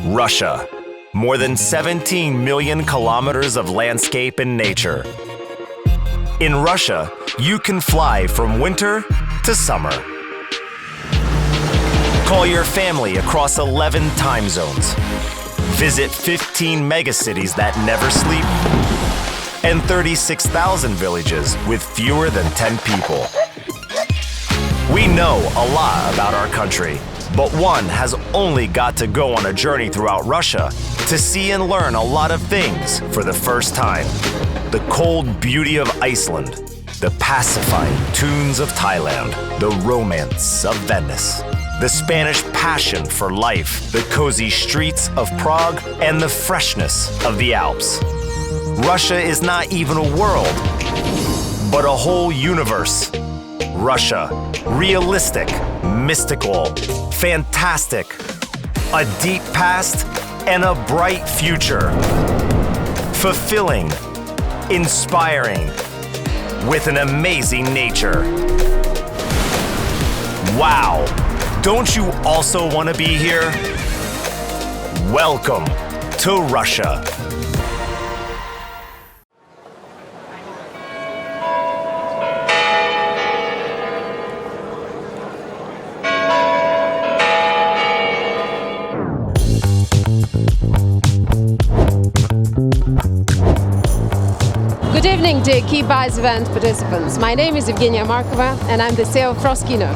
Russia. More than 17 million kilometers of landscape and nature. In Russia, you can fly from winter to summer. Call your family across 11 time zones. Visit 15 megacities that never sleep. And 36,000 villages with fewer than 10 people. We know a lot about our country, but one has only got to go on a journey throughout Russia to see and learn a lot of things for the first time. The cold beauty of Iceland, the pacifying tunes of Thailand, the romance of Venice, the Spanish passion for life, the cozy streets of Prague, and the freshness of the Alps. Russia is not even a world, but a whole universe. Russia, realistic, mystical, fantastic, a deep past and a bright future. Fulfilling, inspiring, with an amazing nature. Wow, don't you also want to be here? Welcome to Russia. Good evening, dear Key Buyers event participants. My name is Evgenia Markova and I'm the CEO of Froskino.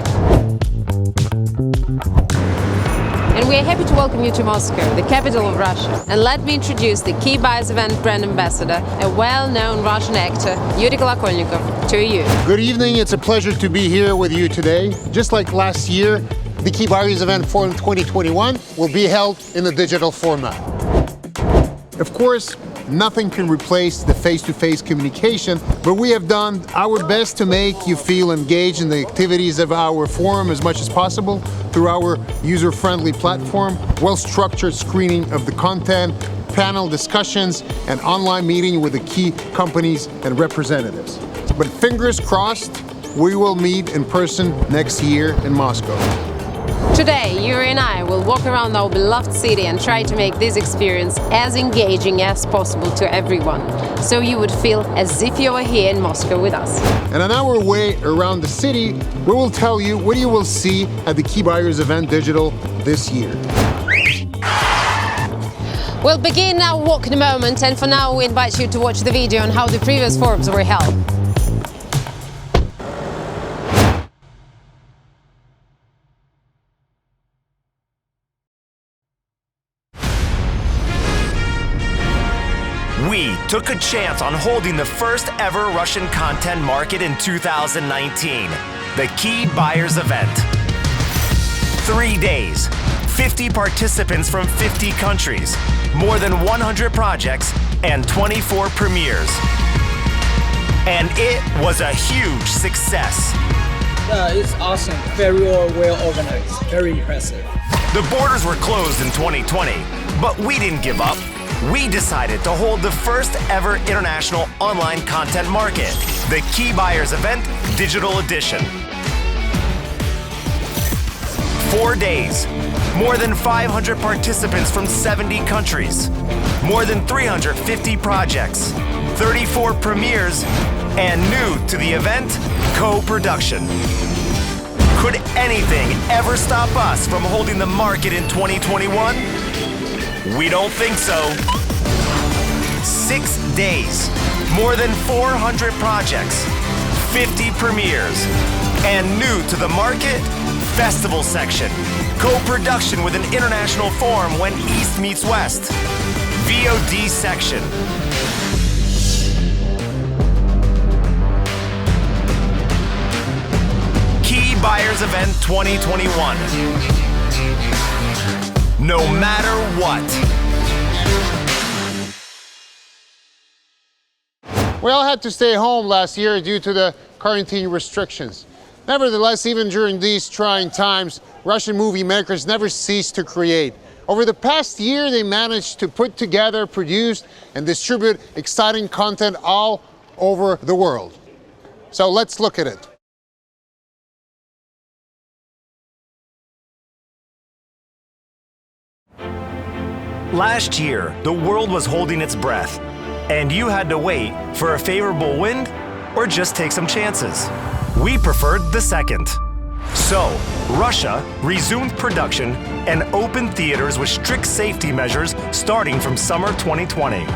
And we are happy to welcome you to Moscow, the capital of Russia. And let me introduce the Key Buyers event brand ambassador, a well-known Russian actor, Yuri Kolokolnikov, to you. Good evening, it's a pleasure to be here with you today. Just like last year, the Key Buyers event Forum 2021 will be held in a digital format. Of course, nothing can replace the face-to-face communication, but we have done our best to make you feel engaged in the activities of our forum as much as possible through our user-friendly platform, well-structured screening of the content, panel discussions, and online meeting with the key companies and representatives. But fingers crossed, we will meet in person next year in Moscow. Today, Yuri and I will walk around our beloved city and try to make this experience as engaging as possible to everyone, so you would feel as if you were here in Moscow with us. And on our way around the city, we will tell you what you will see at the Key Buyers event digital this year. We'll begin our walk in a moment, and for now we invite you to watch the video on how the previous forums were held. We took a chance on holding the first ever Russian content market in 2019, the Key Buyers event. 3 days, 50 participants from 50 countries, more than 100 projects, and 24 premieres. And it was a huge success. It's awesome, very well organized, very impressive. The borders were closed in 2020, but we didn't give up. We decided to hold the first ever international online content market, the Key Buyers event Digital Edition. 4 days, more than 500 participants from 70 countries, more than 350 projects, 34 premieres, and new to the event, co-production. Could anything ever stop us from holding the market in 2021? We don't think so. 6 days, more than 400 projects, 50 premieres, and new to the market, festival section, co-production with an international forum when East meets West, VOD section. Key Buyers Event 2021. No matter what. We all had to stay home last year due to the quarantine restrictions. Nevertheless, even during these trying times, Russian movie makers never ceased to create. Over the past year, they managed to put together, produce, and distribute exciting content all over the world. So let's look at it. Last year, the world was holding its breath, and you had to wait for a favorable wind or just take some chances. We preferred the second. So, Russia resumed production and opened theaters with strict safety measures starting from summer 2020.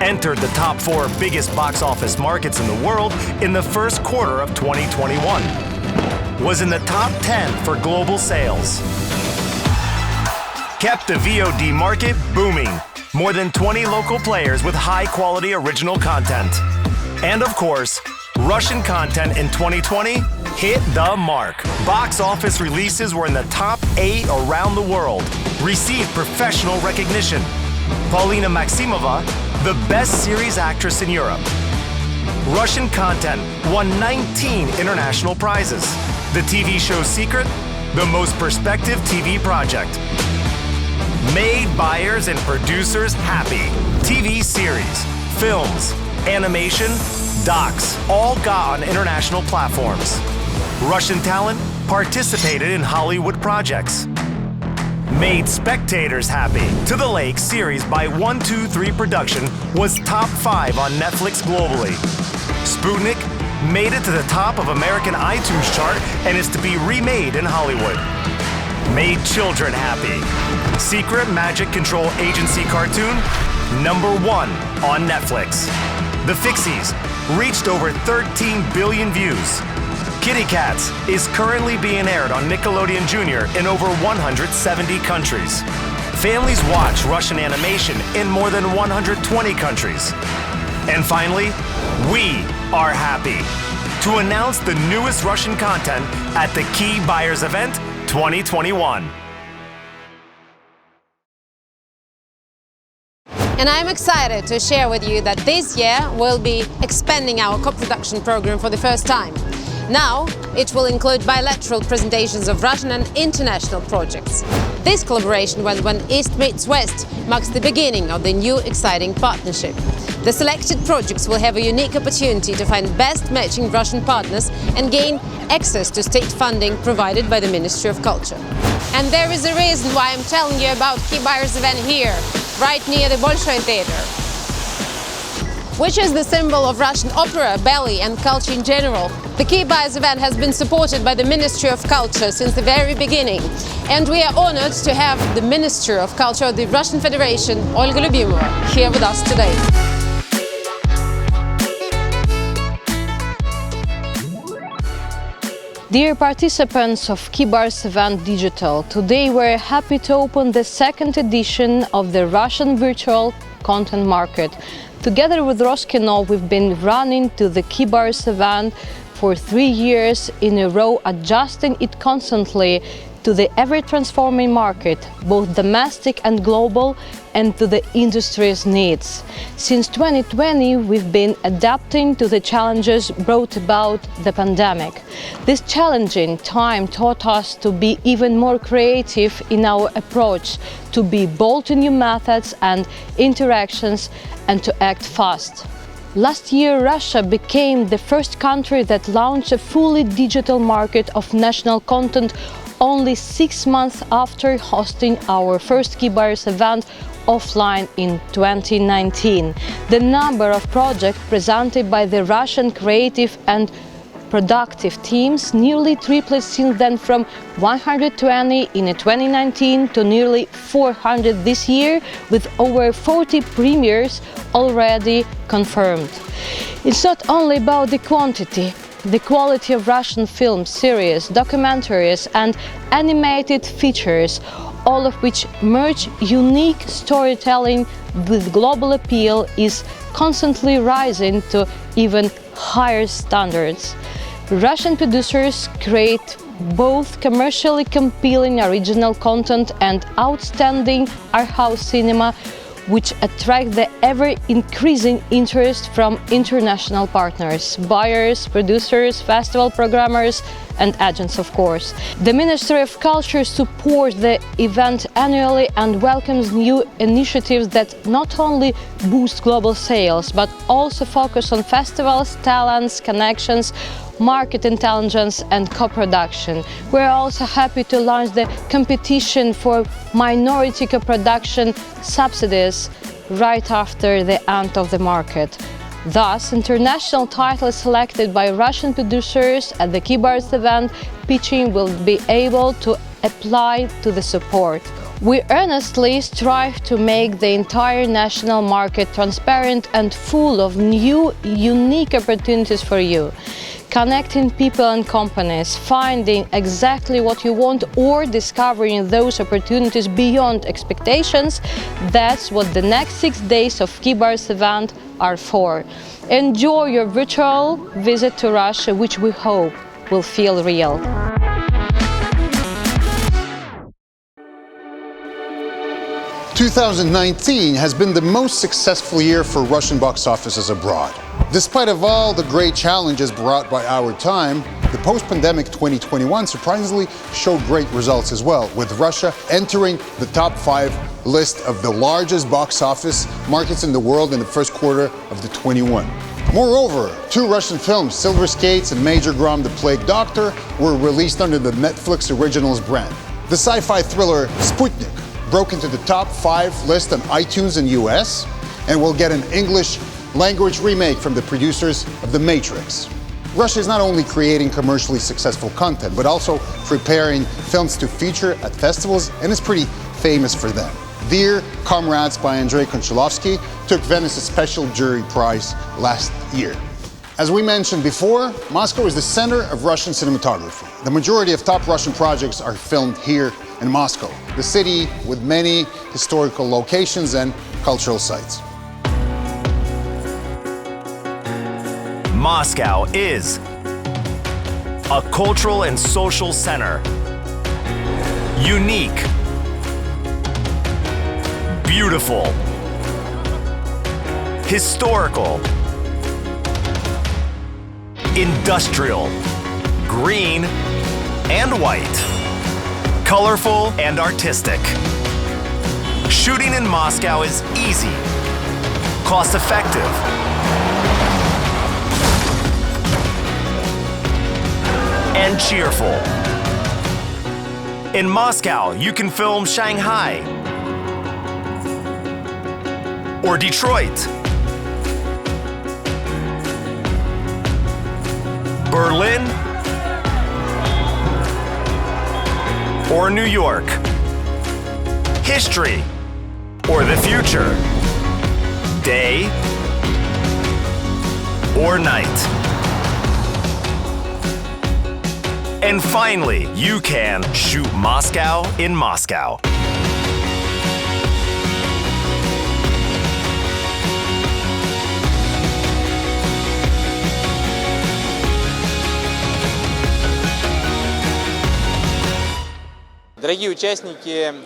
Entered the top 4 biggest box office markets in the world in the first quarter of 2021. Was in the top 10 for global sales. Kept the VOD market booming. More than 20 local players with high-quality original content. And of course, Russian content in 2020 hit the mark. Box office releases were in the top 8 around the world. Received professional recognition. Paulina Maximova, the best series actress in Europe. Russian content won 19 international prizes. The TV show Secret, the most perspective TV project. Made buyers and producers happy. TV series, films, animation, docs, all got on international platforms. Russian talent participated in Hollywood projects. Made spectators happy. To the Lake series by 123 Production was top 5 on Netflix globally. Sputnik made it to the top of American iTunes chart and is to be remade in Hollywood. Made children happy. Secret Magic Control Agency cartoon, #1 on Netflix. The Fixies reached over 13 billion views. Kitty Cats is currently being aired on Nickelodeon Junior in over 170 countries. Families watch Russian animation in more than 120 countries. And finally, we are happy to announce the newest Russian content at the Key Buyers Event 2021. And I'm excited to share with you that this year we'll be expanding our co-production program for the first time. Now, it will include bilateral presentations of Russian and international projects. This collaboration, when East meets West, marks the beginning of the new exciting partnership. The selected projects will have a unique opportunity to find best matching Russian partners and gain access to state funding provided by the Ministry of Culture. And there is a reason why I'm telling you about Key Buyers event here, right near the Bolshoi Theater, which is the symbol of Russian opera, ballet and culture in general. The Key Buyers event has been supported by the Ministry of Culture since the very beginning. And we are honored to have the Minister of Culture of the Russian Federation, Olga Lyubimova, here with us today. Dear participants of Key Buyers Event Digital, today we're happy to open the second edition of the Russian virtual content market. Together with Roskino, we've been running to the Key Buyers Event for 3 years in a row, adjusting it constantly to the ever-transforming market, both domestic and global, and to the industry's needs. Since 2020, we've been adapting to the challenges brought about the pandemic. This challenging time taught us to be even more creative in our approach, to be bold in new methods and interactions, and to act fast. Last year, Russia became the first country that launched a fully digital market of national content only 6 months after hosting our first Key Buyers event offline in 2019. The number of projects presented by the Russian creative and productive teams nearly tripled since then, from 120 in 2019 to nearly 400 this year, with over 40 premieres already confirmed. It's not only about the quantity. The quality of Russian films, series, documentaries and animated features, all of which merge unique storytelling with global appeal, is constantly rising to even higher standards. Russian producers create both commercially compelling original content and outstanding art house cinema, which attract the ever-increasing interest from international partners, buyers, producers, festival programmers, and agents, of course. The Ministry of Culture supports the event annually and welcomes new initiatives that not only boost global sales, but also focus on festivals, talents, connections, market intelligence and co-production. We're also happy to launch the competition for minority co-production subsidies right after the end of the market. Thus, international titles selected by Russian producers at the Key-Bars event pitching will be able to apply to the support. We earnestly strive to make the entire national market transparent and full of new, unique opportunities for you. Connecting people and companies, finding exactly what you want or discovering those opportunities beyond expectations, that's what the next 6 days of Key-Bars event are for. Enjoy your virtual visit to Russia, which we hope will feel real. 2019 has been the most successful year for Russian box offices abroad. Despite of all the great challenges brought by our time, the post-pandemic 2021 surprisingly showed great results as well, with Russia entering the top 5 list of the largest box office markets in the world in the first quarter of the 21. Moreover, 2 Russian films, Silver Skates and Major Grom the Plague Doctor, were released under the Netflix Originals brand. The sci-fi thriller Sputnik broke into the top 5 list on iTunes in US and will get an English language remake from the producers of The Matrix. Russia is not only creating commercially successful content, but also preparing films to feature at festivals, and is pretty famous for them. Dear Comrades by Andrei Konchalovsky took Venice's Special Jury Prize last year. As we mentioned before, Moscow is the center of Russian cinematography. The majority of top Russian projects are filmed here in Moscow, the city with many historical locations and cultural sites. Moscow is a cultural and social center. Unique. Beautiful. Historical. Industrial. Green and white. Colorful and artistic. Shooting in Moscow is easy, cost-effective, and cheerful. In Moscow, you can film Shanghai or Detroit, Berlin, or New York. History or the future. Day or night. And finally, you can shoot Moscow in Moscow.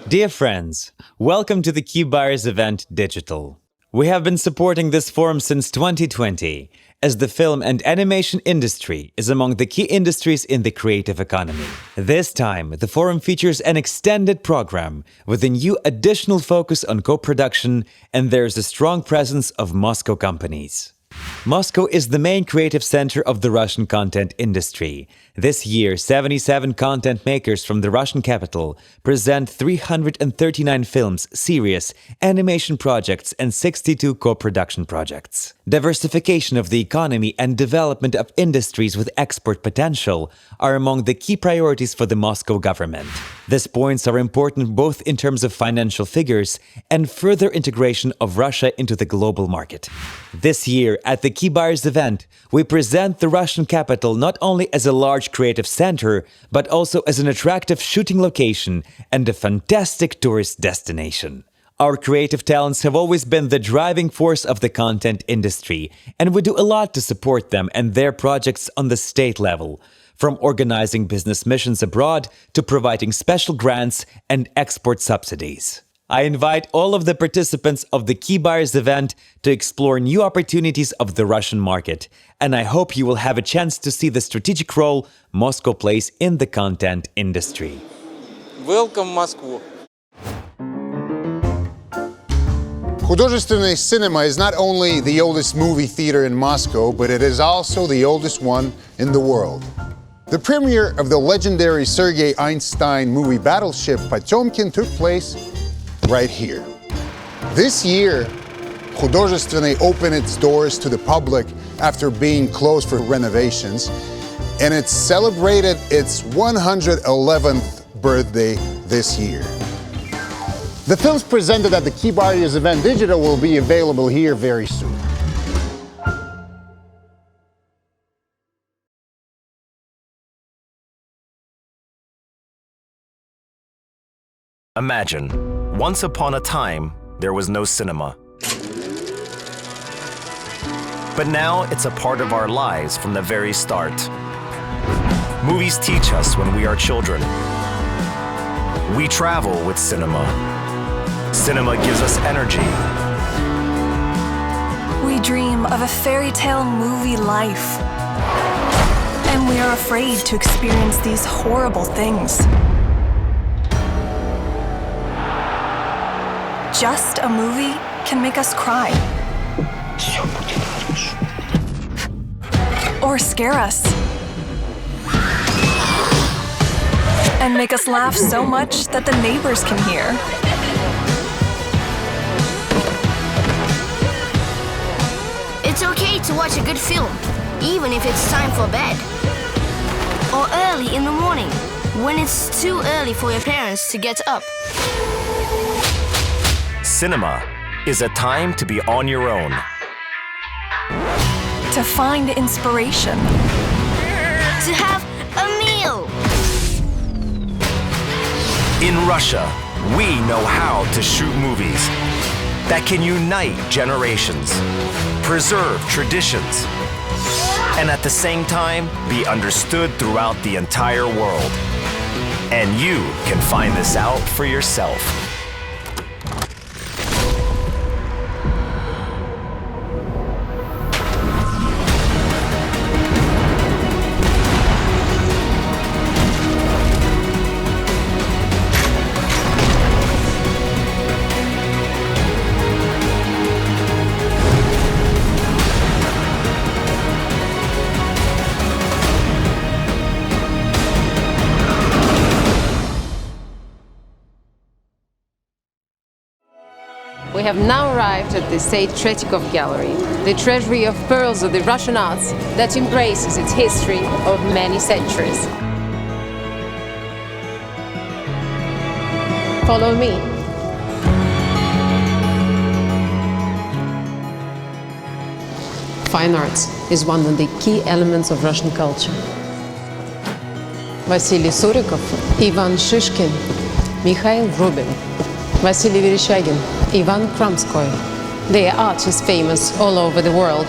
Dear friends, welcome to the Key-Bars event Digital. We have been supporting this forum since 2020, as the film and animation industry is among the key industries in the creative economy. This time, the forum features an extended program with a new additional focus on co-production, and there's a strong presence of Moscow companies. Moscow is the main creative center of the Russian content industry. This year, 77 content makers from the Russian capital present 339 films, series, animation projects, and 62 co-production projects. Diversification of the economy and development of industries with export potential are among the key priorities for the Moscow government. These points are important both in terms of financial figures and further integration of Russia into the global market. This year, at the Key-Bars event, we present the Russian capital not only as a large creative center, but also as an attractive shooting location and a fantastic tourist destination. Our creative talents have always been the driving force of the content industry, and we do a lot to support them and their projects on the state level, from organizing business missions abroad to providing special grants and export subsidies. I invite all of the participants of the Key-Bars event to explore new opportunities of the Russian market, and I hope you will have a chance to see the strategic role Moscow plays in the content industry. Welcome, Moscow! Художественное cinema is not only the oldest movie theater in Moscow, but it is also the oldest one in the world. The premiere of the legendary Sergei Einstein movie Battleship Potemkin took place right here. This year, Художественное opened its doors to the public after being closed for renovations, and it celebrated its 111th birthday this year. The films presented at the Key-Barriers Event Digital will be available here very soon. Imagine, once upon a time, there was no cinema. But now it's a part of our lives from the very start. Movies teach us when we are children. We travel with cinema. Cinema gives us energy. We dream of a fairy tale movie life. And we are afraid to experience these horrible things. Just a movie can make us cry. Or scare us. And make us laugh so much that the neighbors can hear. It's okay to watch a good film, even if it's time for bed. Or early in the morning, when it's too early for your parents to get up. Cinema is a time to be on your own. To find inspiration. To have a meal. In Russia, we know how to shoot movies that can unite generations, preserve traditions, and at the same time be understood throughout the entire world. And you can find this out for yourself. We have now arrived at the State Tretyakov Gallery, the treasury of pearls of the Russian arts that embraces its history of many centuries. Follow me. Fine arts is one of the key elements of Russian culture. Vasily Surikov, Ivan Shishkin, Mikhail Rubin, Vasily Vereshchagin, Ivan Kramskoy. Their art is famous all over the world.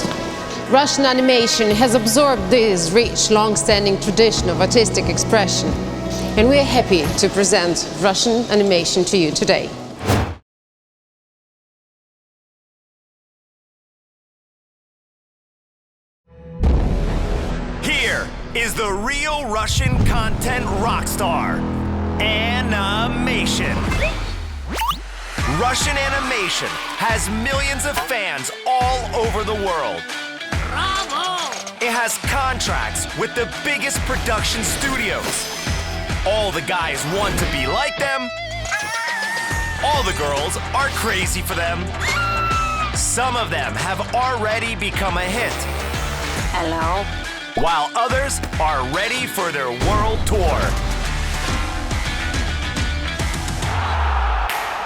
Russian animation has absorbed this rich, long-standing tradition of artistic expression, and we are happy to present Russian animation to you today. Here is the real Russian content rock star, animation. Russian animation has millions of fans all over the world. Bravo! It has contracts with the biggest production studios. All the guys want to be like them. All the girls are crazy for them. Some of them have already become a hit. Hello? While others are ready for their world tour.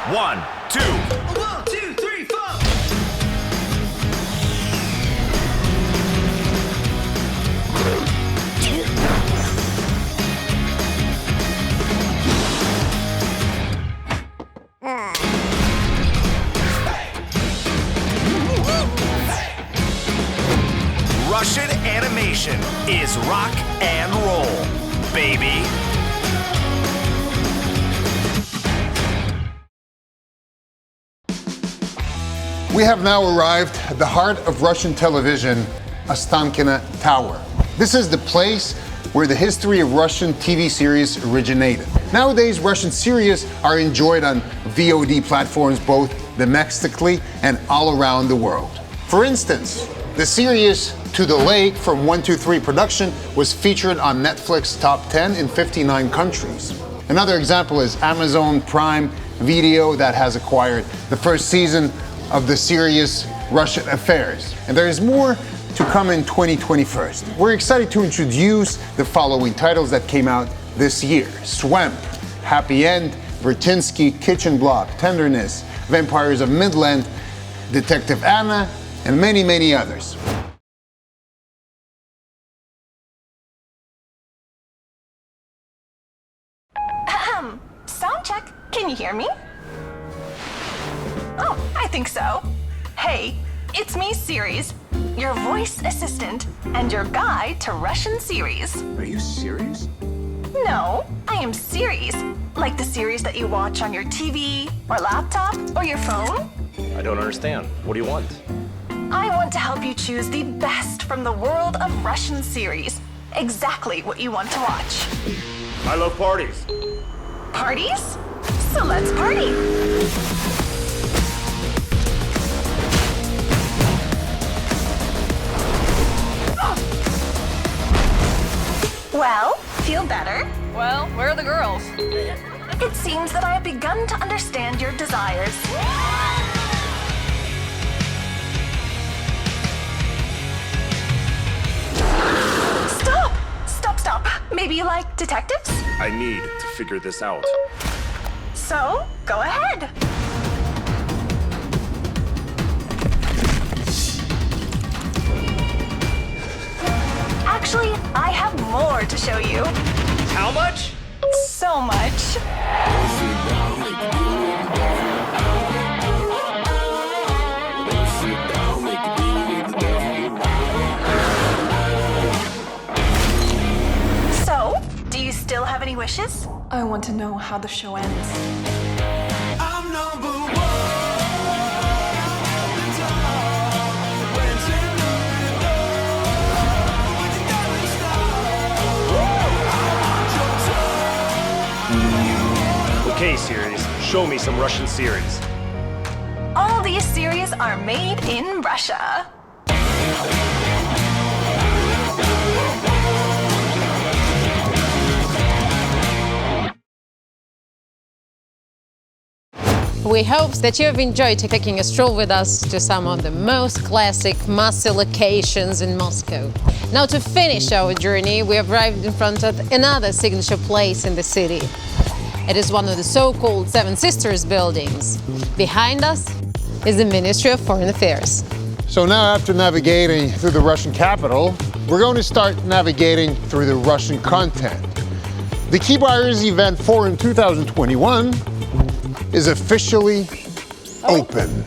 1, 2. 1, 2, 3, 4. Russian animation is rock and roll, baby. We have now arrived at the heart of Russian television, Ostankino Tower. This is the place where the history of Russian TV series originated. Nowadays, Russian series are enjoyed on VOD platforms both domestically and all around the world. For instance, the series To the Lake from 123 Production was featured on Netflix Top 10 in 59 countries. Another example is Amazon Prime Video that has acquired the first season of the series Russian Affairs. And there is more to come in 2021. We're excited to introduce the following titles that came out this year: Swamp, Happy End, Vertinsky, Kitchen Block, Tenderness, Vampires of Midland, Detective Anna, and many, many others. Sound check. Can you hear me? Oh, I think so. Hey, it's me, Series, your voice assistant and your guide to Russian series. Are you serious? No, I am Series, like the series that you watch on your TV or laptop or your phone. I don't understand. What do you want? I want to help you choose the best from the world of Russian series. Exactly what you want to watch. I love parties. Parties? So let's party! Well, feel better? Well, where are the girls? It seems that I have begun to understand your desires. Stop! Stop, stop. Maybe you like detectives? I need to figure this out. So, go ahead. Actually, I have more to show you. How much? So much. So, do you still have any wishes? I want to know how the show ends. Okay, series. Show me some Russian series. All these series are made in Russia. We hope that you have enjoyed taking a stroll with us to some of the most classic must-see locations in Moscow. Now, to finish our journey, we have arrived in front of another signature place in the city. It is one of the so-called Seven Sisters buildings. Behind us is the Ministry of Foreign Affairs. So now, after navigating through the Russian capital, we're going to start navigating through the Russian content. The Key Buyers Event Forum 2021 is officially open.